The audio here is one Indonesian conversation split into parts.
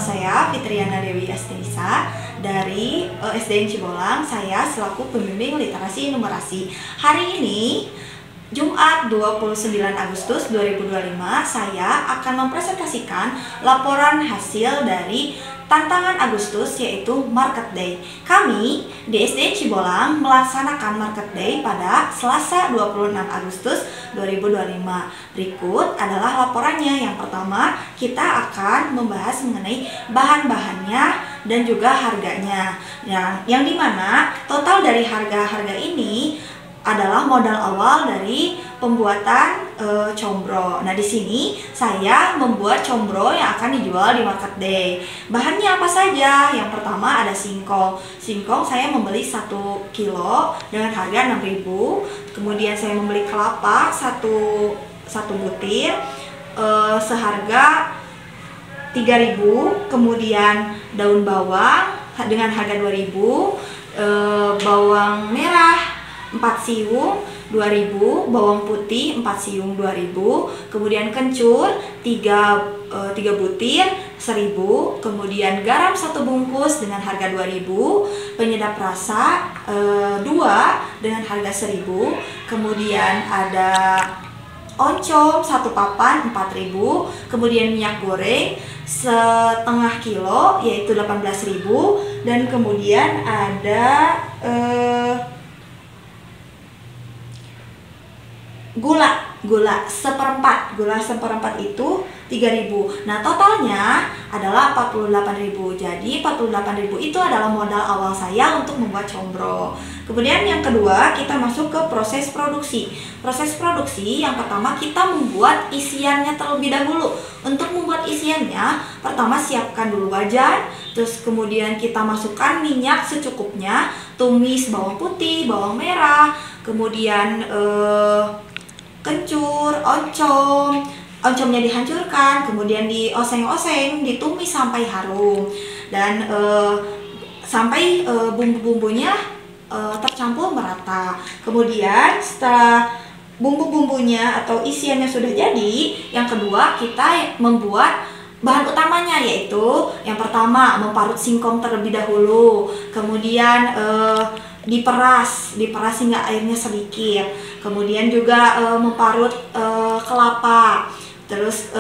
saya Fitriana Dewi Astenisa dari SDN Cibolang. Saya selaku pembimbing literasi numerasi. Hari ini Jumat 29 Agustus 2025 saya akan mempresentasikan laporan hasil dari tantangan Agustus, yaitu Market Day. Kami di SDN Cibolang melaksanakan Market Day pada Selasa 26 Agustus 2025. Berikut adalah laporannya. Yang pertama, kita akan membahas mengenai bahan-bahannya dan juga harganya. Yang dimana total dari harga-harga ini adalah modal awal dari pembuatan combro. Nah, di sini saya membuat combro yang akan dijual di Market Day. Bahannya apa saja? Yang pertama ada singkong. Singkong saya membeli 1 kilo dengan harga 6.000. Kemudian saya membeli kelapa 1 butir seharga 3.000. Kemudian daun bawang dengan harga 2.000. Bawang merah 4 siung 2.000, bawang putih 4 siung 2.000, kemudian kencur 3 butir 1.000, kemudian garam 1 bungkus dengan harga 2.000, penyedap rasa 2 dengan harga 1.000, kemudian ada oncom 1 papan 4.000, kemudian minyak goreng setengah kilo yaitu 18.000, dan kemudian ada gula seperempat itu 3.000. Nah, totalnya adalah 48.000. Jadi 48.000 itu adalah modal awal saya untuk membuat combro. Kemudian yang kedua, kita masuk ke proses produksi. Proses produksi yang pertama, kita membuat isiannya terlebih dahulu. Untuk membuat isiannya, pertama siapkan dulu wajan, terus kemudian kita masukkan minyak secukupnya, tumis bawang putih, bawang merah, kemudian kencur, oncomnya dihancurkan, kemudian dioseng-oseng, ditumis sampai harum, dan sampai bumbu-bumbunya tercampur merata. Kemudian setelah bumbu-bumbunya atau isiannya sudah jadi, yang kedua kita membuat bahan utamanya, yaitu yang pertama memparut singkong terlebih dahulu, kemudian diperas hingga airnya sedikit, kemudian juga memparut kelapa, terus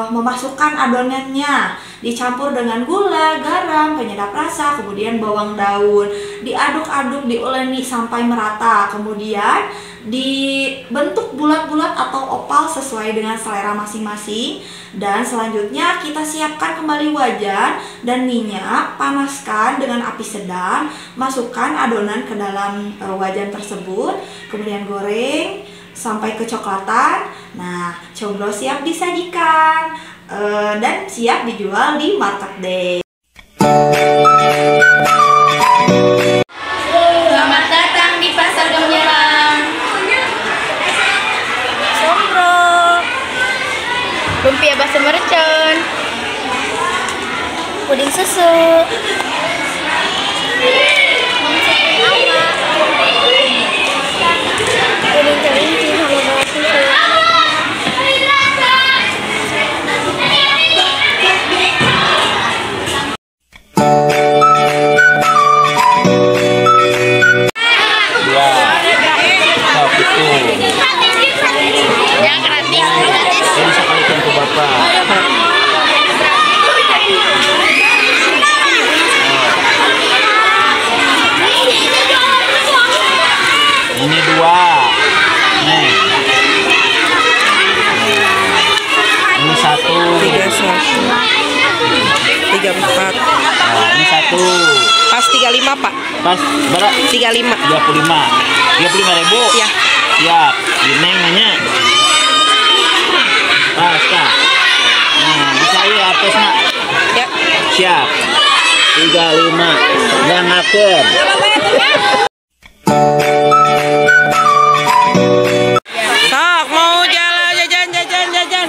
memasukkan adonannya, dicampur dengan gula, garam, penyedap rasa, kemudian bawang daun, diaduk-aduk, diuleni sampai merata, kemudian dibentuk bulat-bulat atau opal sesuai dengan selera masing-masing. Dan selanjutnya kita siapkan kembali wajan dan minyak, panaskan dengan api sedang, masukkan adonan ke dalam wajan tersebut, kemudian goreng sampai kecoklatan. Nah, combro siap disajikan dan siap dijual di Market Day. Selamat datang di Pasar Gemilang. Combro, lumpia bakso mercon, puding susu, puding kelinci sama bawang susu. Ini 2 nih, ini 1 3, 4. nah, ini 1 Pas 35, Pak. pas berapa? 35. 35.000 Ya. siap. Ini nanya pas kah? Nah, bisa ya atas nak Ya. siap 35 jangakeun. Sok mau jalan jajan.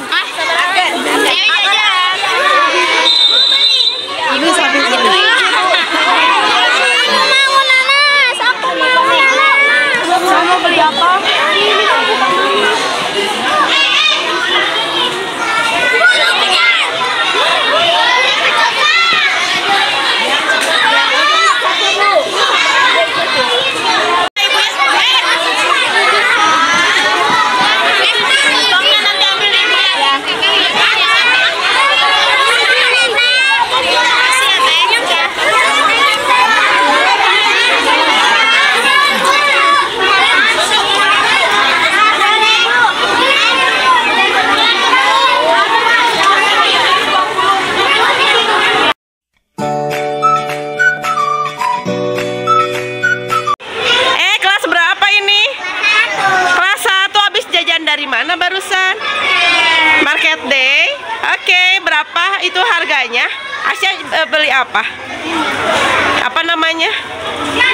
Ibu sampai situ. Mau beli apa? beli apa? Apa namanya?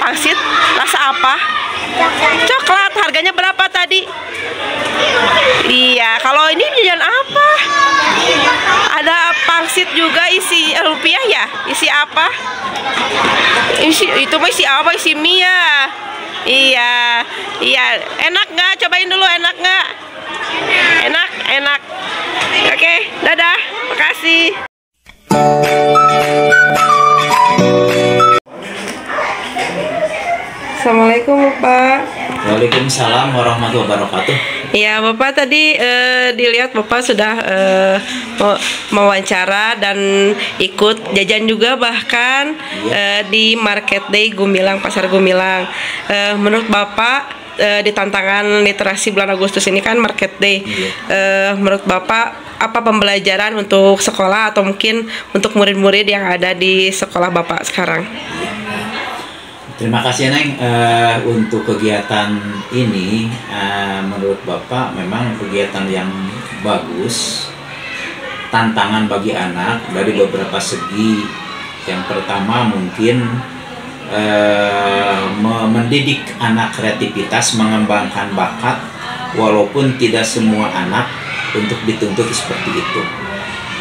Pangsit. Rasa apa? Coklat. Harganya berapa tadi? Iya, kalau ini jajan apa? Ada pangsit juga isi rupiah ya? Isi apa? Itu mah isi apa? Isi mie ya? Iya, iya. Enak nggak? Cobain dulu, enak nggak? Enak, enak. Oke, dadah. Makasih. Assalamualaikum Bapak. Waalaikumsalam warahmatullahi wabarakatuh. Ya Bapak tadi dilihat Bapak sudah mewawancara dan ikut jajan juga bahkan di Market Day Gumilang, Pasar Gumilang. Menurut Bapak di tantangan literasi bulan Agustus ini kan Market Day, menurut Bapak apa pembelajaran untuk sekolah atau mungkin untuk murid-murid yang ada di sekolah Bapak sekarang? Terima kasih Neng untuk kegiatan ini. Menurut Bapak memang kegiatan yang bagus, tantangan bagi anak dari beberapa segi. Yang pertama mungkin mendidik anak kreativitas, mengembangkan bakat, walaupun tidak semua anak untuk dituntut seperti itu.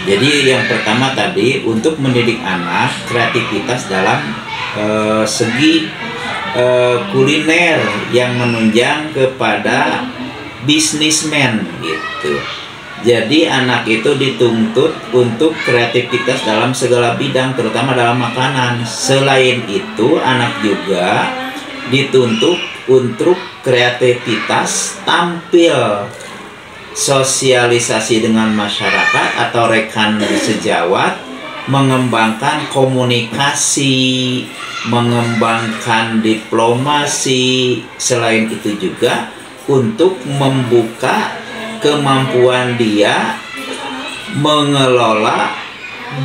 Jadi yang pertama tadi untuk mendidik anak kreativitas dalam segi kuliner yang menunjang kepada bisnismen gitu. Jadi anak itu dituntut untuk kreativitas dalam segala bidang, terutama dalam makanan. Selain itu anak juga dituntut untuk kreativitas tampil, sosialisasi dengan masyarakat atau rekan sejawat, mengembangkan komunikasi, mengembangkan diplomasi. Selain itu juga untuk membuka kemampuan dia mengelola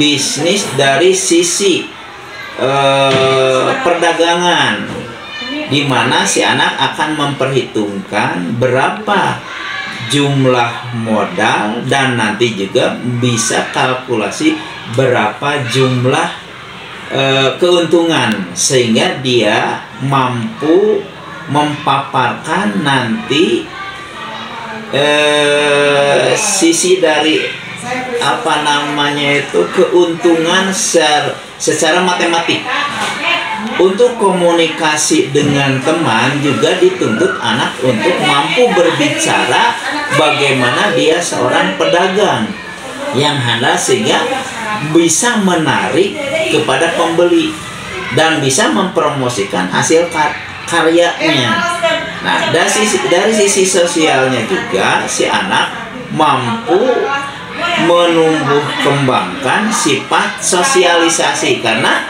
bisnis dari sisi perdagangan, di mana si anak akan memperhitungkan berapa jumlah modal dan nanti juga bisa kalkulasi berapa jumlah keuntungan, sehingga dia mampu mempaparkan nanti sisi dari apa namanya itu keuntungan secara matematik. Untuk komunikasi dengan teman juga dituntut anak untuk mampu berbicara bagaimana dia seorang pedagang yang handal sehingga bisa menarik kepada pembeli dan bisa mempromosikan hasil karyanya. Nah, dari sisi sosialnya juga si anak mampu menumbuh kembangkan sifat sosialisasi, karena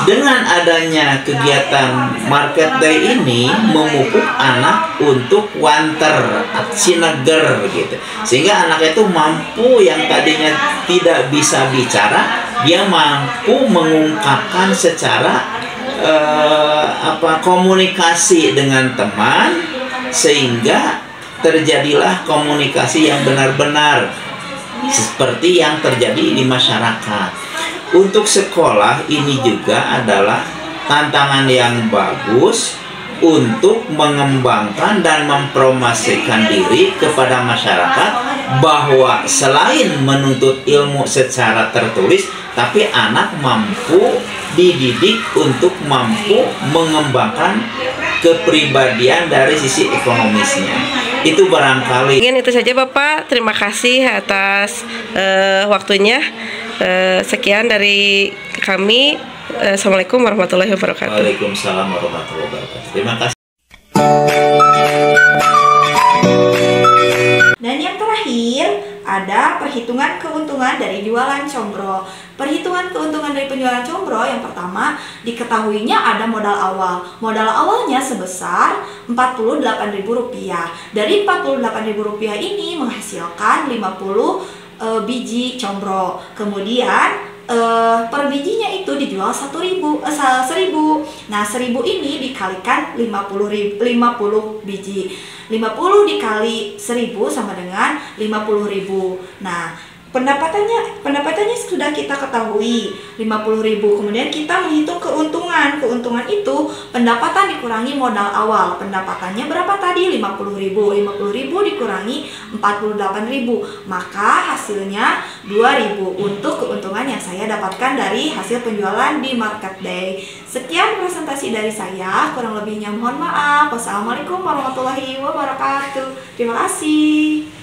dengan adanya kegiatan Market Day ini memupuk anak untuk wanter, sineger gitu. Sehingga anak itu mampu, yang tadinya tidak bisa bicara, dia mampu mengungkapkan secara komunikasi dengan teman, sehingga terjadilah komunikasi yang benar-benar seperti yang terjadi di masyarakat. Untuk sekolah ini juga adalah tantangan yang bagus untuk mengembangkan dan mempromosikan diri kepada masyarakat bahwa selain menuntut ilmu secara tertulis, tapi anak mampu dididik untuk mampu mengembangkan kepribadian dari sisi ekonomisnya. Itu barangkali. Mungkin itu saja Bapak. Terima kasih atas waktunya. Sekian dari kami. Assalamualaikum warahmatullahi wabarakatuh. Waalaikumsalam warahmatullahi wabarakatuh. Terima kasih. Dan yang terakhir ada perhitungan keuntungan dari jualan combro. Perhitungan keuntungan dari penjualan combro yang pertama, diketahuinya ada modal awal. Modal awalnya sebesar Rp48.000. Dari Rp48.000 ini menghasilkan 50 biji combro. Kemudian per bijinya itu dijual 1.000. Nah, 1.000 ini dikalikan 50 biji. 50 dikali 1.000 sama dengan 50.000. Nah, Pendapatannya sudah kita ketahui 50.000. Kemudian kita menghitung keuntungan. Keuntungan itu pendapatan dikurangi modal awal. Pendapatannya berapa tadi? 50.000. 50.000 dikurangi 48.000. Maka hasilnya 2.000 untuk keuntungan yang saya dapatkan dari hasil penjualan di Market Day. Sekian presentasi dari saya. Kurang lebihnya mohon maaf. Wassalamualaikum warahmatullahi wabarakatuh. Terima kasih.